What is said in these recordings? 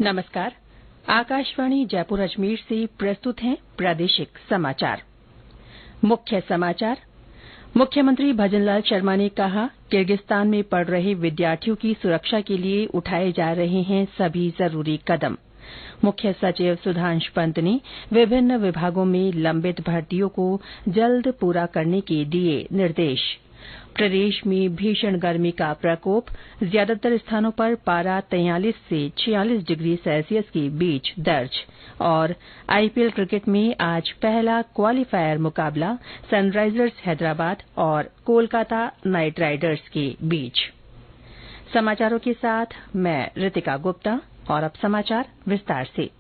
नमस्कार। आकाशवाणी जयपुर अजमेर से प्रस्तुत हैं प्रादेशिक समाचार। मुख्य समाचार। मुख्यमंत्री भजनलाल शर्मा ने कहा, किर्गिस्तान में पढ़ रहे विद्यार्थियों की सुरक्षा के लिए उठाए जा रहे हैं सभी जरूरी कदम। मुख्य सचिव सुधांशु पंत ने विभिन्न विभागों में लंबित भर्तियों को जल्द पूरा करने के दिए निर्देश। प्रदेश में भीषण गर्मी का प्रकोप, ज्यादातर स्थानों पर पारा 43 से 46 डिग्री सेल्सियस के बीच दर्ज। और आईपीएल क्रिकेट में आज पहला क्वालीफायर मुकाबला सनराइजर्स हैदराबाद और कोलकाता नाइट राइडर्स के बीच। समाचारों के साथ मैं रितिका गुप्ता। और अब समाचार विस्तार से।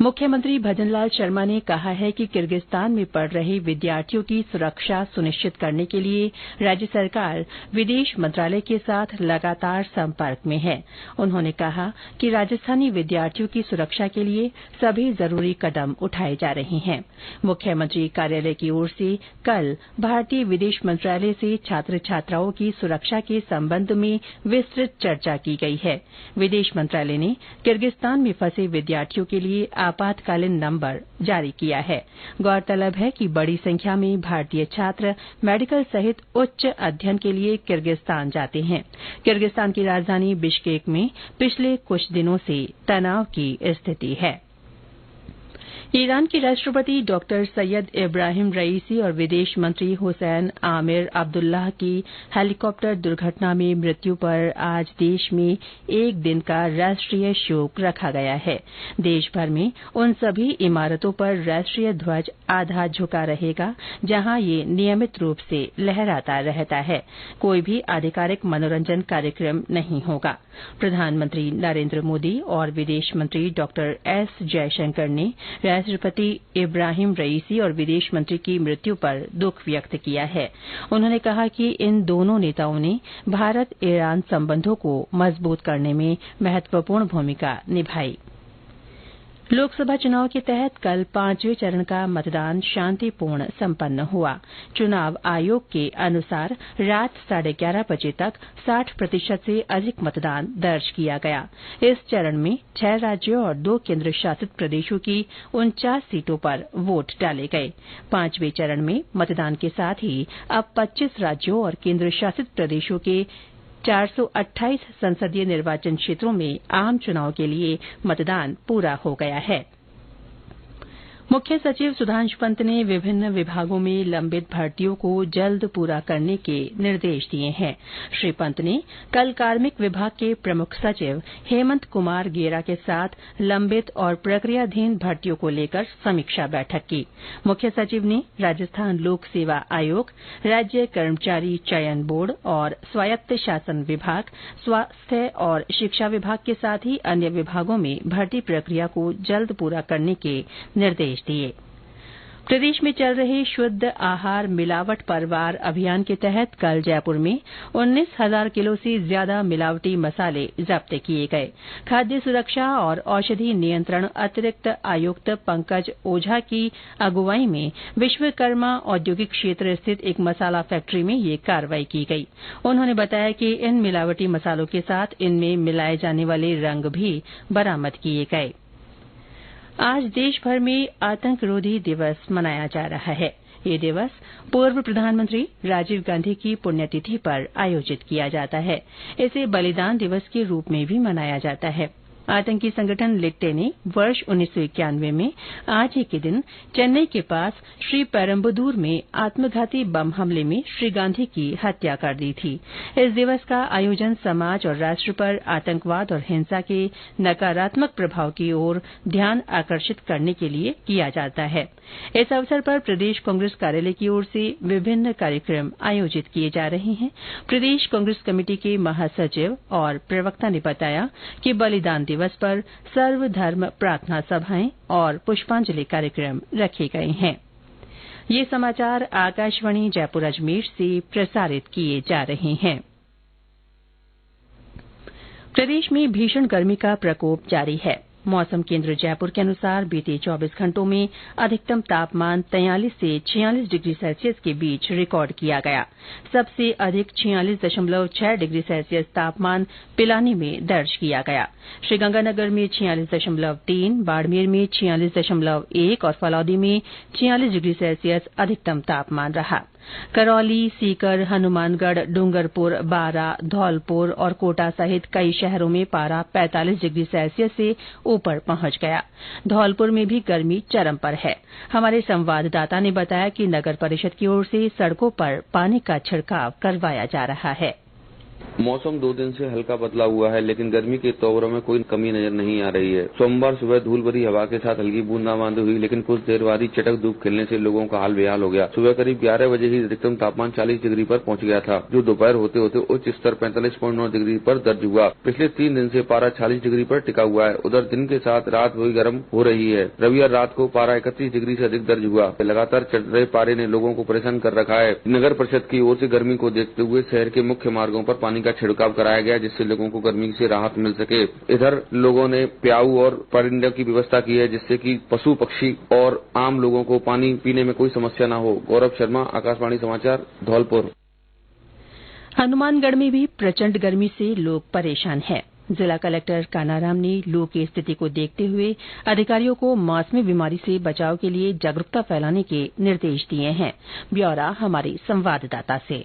मुख्यमंत्री भजनलाल शर्मा ने कहा है कि किर्गिस्तान में पढ़ रहे विद्यार्थियों की सुरक्षा सुनिश्चित करने के लिए राज्य सरकार विदेश मंत्रालय के साथ लगातार संपर्क में है। उन्होंने कहा कि राजस्थानी विद्यार्थियों की सुरक्षा के लिए सभी जरूरी कदम उठाए जा रहे हैं। मुख्यमंत्री कार्यालय की ओर से कल भारतीय विदेश मंत्रालय से छात्र छात्राओं की सुरक्षा के संबंध में विस्तृत चर्चा की गई है। विदेश मंत्रालय ने किर्गिस्तान में फंसे विद्यार्थियों के लिए आपातकालीन नंबर जारी किया है। गौरतलब है कि बड़ी संख्या में भारतीय छात्र मेडिकल सहित उच्च अध्ययन के लिए किर्गिस्तान जाते हैं। किर्गिस्तान की राजधानी बिश्केक में पिछले कुछ दिनों से तनाव की स्थिति है। ईरान के राष्ट्रपति डॉक्टर सैयद इब्राहिम रईसी और विदेश मंत्री हुसैन आमिर अब्दुल्लाह की हेलीकॉप्टर दुर्घटना में मृत्यु पर आज देश में एक दिन का राष्ट्रीय शोक रखा गया है। देश भर में उन सभी इमारतों पर राष्ट्रीय ध्वज आधा झुका रहेगा जहां ये नियमित रूप से लहराता रहता है। कोई भी आधिकारिक मनोरंजन कार्यक्रम नहीं होगा। प्रधानमंत्री नरेंद्र मोदी और विदेश मंत्री डॉक्टर एस जयशंकर ने राष्ट्रपति इब्राहिम रईसी और विदेश मंत्री की मृत्यु पर दुख व्यक्त किया है। उन्होंने कहा कि इन दोनों नेताओं ने भारत ईरान संबंधों को मजबूत करने में महत्वपूर्ण भूमिका निभाई। लोकसभा चुनाव के तहत कल 5वें चरण का मतदान शांतिपूर्ण संपन्न हुआ। चुनाव आयोग के अनुसार रात 11:30 बजे तक 60% से अधिक मतदान दर्ज किया गया। इस चरण में 6 राज्यों और 2 केंद्र शासित प्रदेशों की 49 सीटों पर वोट डाले गए। 5वें चरण में मतदान के साथ ही अब 25 राज्यों और केंद्र शासित प्रदेशों के 428 संसदीय निर्वाचन क्षेत्रों में आम चुनाव के लिए मतदान पूरा हो गया है। मुख्य सचिव सुधांशु पंत ने विभिन्न विभागों में लंबित भर्तियों को जल्द पूरा करने के निर्देश दिए हैं। श्री पंत ने कल कार्मिक विभाग के प्रमुख सचिव हेमंत कुमार गेरा के साथ लंबित और प्रक्रियाधीन भर्तियों को लेकर समीक्षा बैठक की। मुख्य सचिव ने राजस्थान लोक सेवा आयोग, राज्य कर्मचारी चयन बोर्ड और स्वायत्त शासन विभाग, स्वास्थ्य और शिक्षा विभाग के साथ ही अन्य विभागों में भर्ती प्रक्रिया को जल्द पूरा करने के निर्देश दिए। प्रदेश में चल रहे शुद्ध आहार मिलावट परवार अभियान के तहत कल जयपुर में 19,000 किलो से ज्यादा मिलावटी मसाले जब्त किए गए। खाद्य सुरक्षा और औषधि नियंत्रण अतिरिक्त आयुक्त पंकज ओझा की अगुवाई में विश्वकर्मा औद्योगिक क्षेत्र स्थित एक मसाला फैक्ट्री में ये कार्रवाई की गई। उन्होंने बताया कि इन मिलावटी मसालों के साथ इनमें मिलाए जाने वाले रंग भी बरामद किए गए। आज देश भर में आतंकरोधी दिवस मनाया जा रहा है। ये दिवस पूर्व प्रधानमंत्री राजीव गांधी की पुण्यतिथि पर आयोजित किया जाता है। इसे बलिदान दिवस के रूप में भी मनाया जाता है। आतंकी संगठन लिट्टे ने वर्ष 1991 में आज ही के दिन चेन्नई के पास श्री पेरम्बदूर में आत्मघाती बम हमले में श्री गांधी की हत्या कर दी थी। इस दिवस का आयोजन समाज और राष्ट्र पर आतंकवाद और हिंसा के नकारात्मक प्रभाव की ओर ध्यान आकर्षित करने के लिए किया जाता है। इस अवसर पर प्रदेश कांग्रेस कार्यालय की ओर से विभिन्न कार्यक्रम आयोजित किए जा रहे हैं। प्रदेश कांग्रेस कमेटी के महासचिव और प्रवक्ता ने बताया कि बलिदान दिवस पर सर्वधर्म प्रार्थना सभाएं और पुष्पांजलि कार्यक्रम रखे गए हैं। ये समाचार आकाशवाणी जयपुर अजमेर से प्रसारित किए जा रहे हैं। प्रदेश में भीषण गर्मी का प्रकोप जारी है। मौसम केंद्र जयपुर के अनुसार बीते 24 घंटों में अधिकतम तापमान 43 से 46 डिग्री सेल्सियस के बीच रिकॉर्ड किया गया। सबसे अधिक 46.6 डिग्री सेल्सियस तापमान पिलानी में दर्ज किया गया। श्रीगंगानगर में 46.3, बाड़मेर में 46.1 और फलौदी में 46 डिग्री सेल्सियस अधिकतम तापमान रहा। करौली, सीकर, हनुमानगढ़, डूंगरपुर, बारां, धौलपुर और कोटा सहित कई शहरों में पारा 45 डिग्री सेल्सियस से ऊपर पहुंच गया। धौलपुर में भी गर्मी चरम पर है। हमारे संवाददाता ने बताया कि नगर परिषद की ओर से सड़कों पर पानी का छिड़काव करवाया जा रहा है। मौसम 2 दिन से हल्का बदला हुआ है, लेकिन गर्मी के तोबरों में कोई कमी नजर नहीं आ रही है। सोमवार सुबह धूल भरी हवा के साथ हल्की बूंदाबांदी हुई, लेकिन कुछ देर बाद ही चटक धूप खिलने से लोगों का हाल बेहाल हो गया। सुबह करीब 11 बजे ही अधिकतम तापमान 40 डिग्री पर पहुंच गया था, जो दोपहर होते होते उच्च स्तर 45.9 डिग्री पर दर्ज हुआ। पिछले 3 दिन से पारा 40 डिग्री पर टिका हुआ है। उधर दिन के साथ रात भी गर्म हो रही है। रविवार रात को पारा 31 डिग्री से अधिक दर्ज हुआ। लगातार चढ़ रहे पारे ने लोगों को परेशान कर रखा है। नगर परिषद की ओर से गर्मी को देखते हुए शहर के मुख्य मार्गों पर पानी का छिड़काव कराया गया, जिससे लोगों को गर्मी से राहत मिल सके। इधर लोगों ने प्याऊ और परिंदे की व्यवस्था की है, जिससे कि पशु पक्षी और आम लोगों को पानी पीने में कोई समस्या न हो। गौरव शर्मा, आकाशवाणी समाचार, धौलपुर। हनुमानगढ़ में भी प्रचंड गर्मी से लोग परेशान हैं। जिला कलेक्टर कानाराम ने लू की स्थिति को देखते हुए अधिकारियों को मौसमी बीमारी से बचाव के लिए जागरूकता फैलाने के निर्देश दिए हैं। ब्यौरा हमारी संवाददाता से।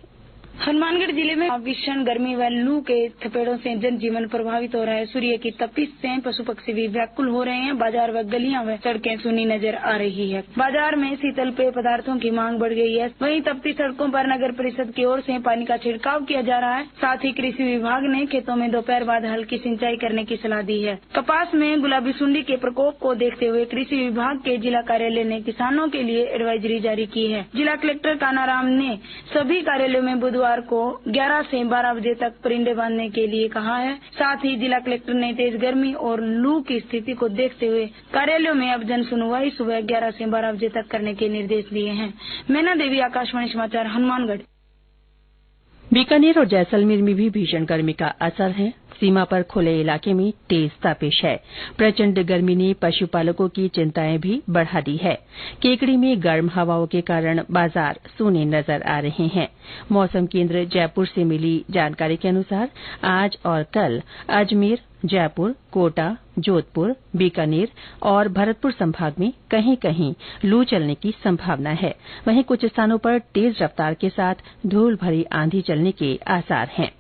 हनुमानगढ़ जिले में भीषण गर्मी व लू के थपेड़ों से जनजीवन प्रभावित हो रहा है। सूर्य की तपिश से पशु पक्षी भी व्याकुल हो रहे हैं। बाजार व गलियां व सड़कें सूनी नजर आ रही है। बाजार में शीतल पेय पदार्थों की मांग बढ़ गई है। वहीं तपती सड़कों पर नगर परिषद की ओर से पानी का छिड़काव किया जा रहा है। साथ ही कृषि विभाग ने खेतों में दोपहर बाद हल्की सिंचाई करने की सलाह दी है। कपास में गुलाबी सुंडी के प्रकोप को देखते हुए कृषि विभाग के जिला कार्यालय ने किसानों के लिए एडवाइजरी जारी की है। जिला कलेक्टर कानाराम ने सभी कार्यालयों में बुधवार को 11 से 12 बजे तक परिंदे बांधने के लिए कहा है। साथ ही जिला कलेक्टर ने तेज गर्मी और लू की स्थिति को देखते हुए कार्यालयों में अब जन सुनवाई सुबह 11 से 12 बजे तक करने के निर्देश दिए हैं। मैना देवी, आकाशवाणी समाचार, हनुमानगढ़। बीकानेर और जैसलमेर में भी भीषण गर्मी का असर है। सीमा पर खुले इलाके में तेज तपिश है। प्रचंड गर्मी ने पशुपालकों की चिंताएं भी बढ़ा दी है। केकड़ी में गर्म हवाओं के कारण बाजार सूने नजर आ रहे हैं। मौसम केंद्र जयपुर से मिली जानकारी के अनुसार आज और कल अजमेर, जयपुर, कोटा, जोधपुर, बीकानेर और भरतपुर संभाग में कहीं कहीं लू चलने की संभावना है। वहीं कुछ स्थानों पर तेज रफ्तार के साथ धूल भरी आंधी चलने के आसार हैं।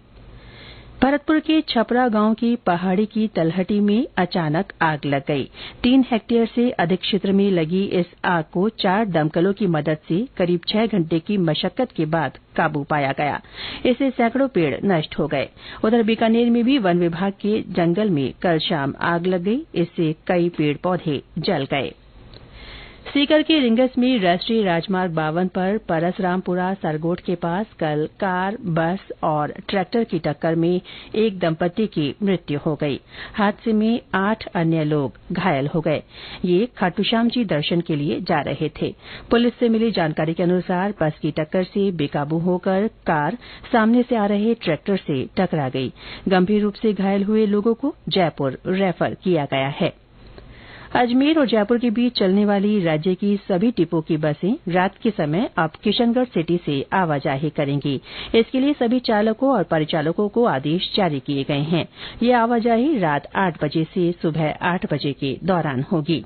भरतपुर के छपरा गांव की पहाड़ी की तलहटी में अचानक आग लग गई। 3 हेक्टेयर से अधिक क्षेत्र में लगी इस आग को 4 दमकलों की मदद से करीब 6 घंटे की मशक्कत के बाद काबू पाया गया। इससे सैकड़ों पेड़ नष्ट हो गए। उधर बीकानेर में भी वन विभाग के जंगल में कल शाम आग लग गई। इससे कई पेड़ पौधे जल गए। सीकर के रिंगस में राष्ट्रीय राजमार्ग 52 पर परसरामपुरा सरगोट के पास कल कार, बस और ट्रैक्टर की टक्कर में एक दंपत्ति की मृत्यु हो गई। हादसे में 8 अन्य लोग घायल हो गए। ये खाटूश्याम जी दर्शन के लिए जा रहे थे। पुलिस से मिली जानकारी के अनुसार बस की टक्कर से बेकाबू होकर कार सामने से आ रहे ट्रैक्टर से टकरा गई। गंभीर रूप से घायल हुए लोगों को जयपुर रेफर किया गया है। अजमेर और जयपुर के बीच चलने वाली राज्य की सभी डिपो की बसें रात के समय अब किशनगढ़ सिटी से आवाजाही करेंगी। इसके लिए सभी चालकों और परिचालकों को आदेश जारी किए गए हैं। ये आवाजाही रात 8 बजे से सुबह 8 बजे के दौरान होगी।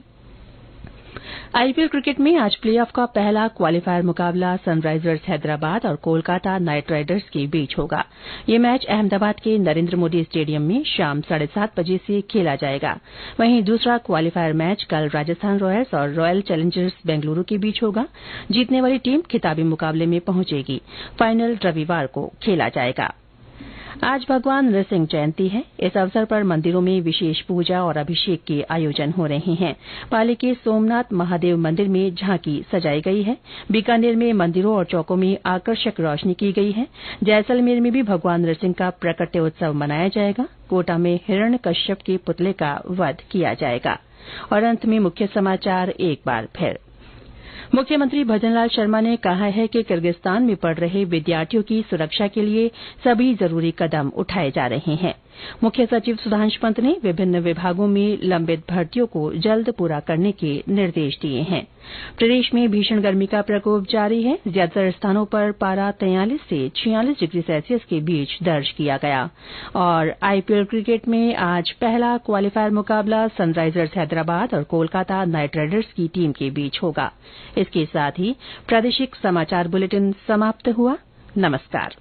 आईपीएल क्रिकेट में आज प्लेऑफ का पहला क्वालीफायर मुकाबला सनराइजर्स हैदराबाद और कोलकाता नाइट राइडर्स के बीच होगा। ये मैच अहमदाबाद के नरेंद्र मोदी स्टेडियम में शाम 7:30 बजे से खेला जाएगा। वहीं दूसरा क्वालीफायर मैच कल राजस्थान रॉयल्स और रॉयल चैलेंजर्स बेंगलुरू के बीच होगा। जीतने वाली टीम खिताबी मुकाबले में पहुंचेगी। फाइनल रविवार को खेला जाएगा। आज भगवान नृसिंह जयंती है। इस अवसर पर मंदिरों में विशेष पूजा और अभिषेक के आयोजन हो रहे हैं। पाली के सोमनाथ महादेव मंदिर में झांकी सजाई गई है। बीकानेर में मंदिरों और चौकों में आकर्षक रोशनी की गई है। जैसलमेर में भी भगवान नृसिंह का प्रकट्य उत्सव मनाया जाएगा। कोटा में हिरण्यकश्यप के पुतले का वध किया जाएगा। और अंत में मुख्य समाचार एक बार फिर। मुख्यमंत्री भजनलाल शर्मा ने कहा है कि किर्गिस्तान में पढ़ रहे विद्यार्थियों की सुरक्षा के लिए सभी जरूरी कदम उठाए जा रहे हैं। मुख्य सचिव सुधांशु पंत ने विभिन्न विभागों में लंबित भर्तियों को जल्द पूरा करने के निर्देश दिए हैं। प्रदेश में भीषण गर्मी का प्रकोप जारी है। ज्यादातर स्थानों पर पारा 43 से 46 डिग्री सेल्सियस के बीच दर्ज किया गया। और आईपीएल क्रिकेट में आज पहला क्वालीफायर मुकाबला सनराइजर्स हैदराबाद और कोलकाता नाइट राइडर्स की टीम के बीच होगा। इसके साथ ही प्रादेशिक समाचार बुलेटिन समाप्त हुआ। नमस्कार।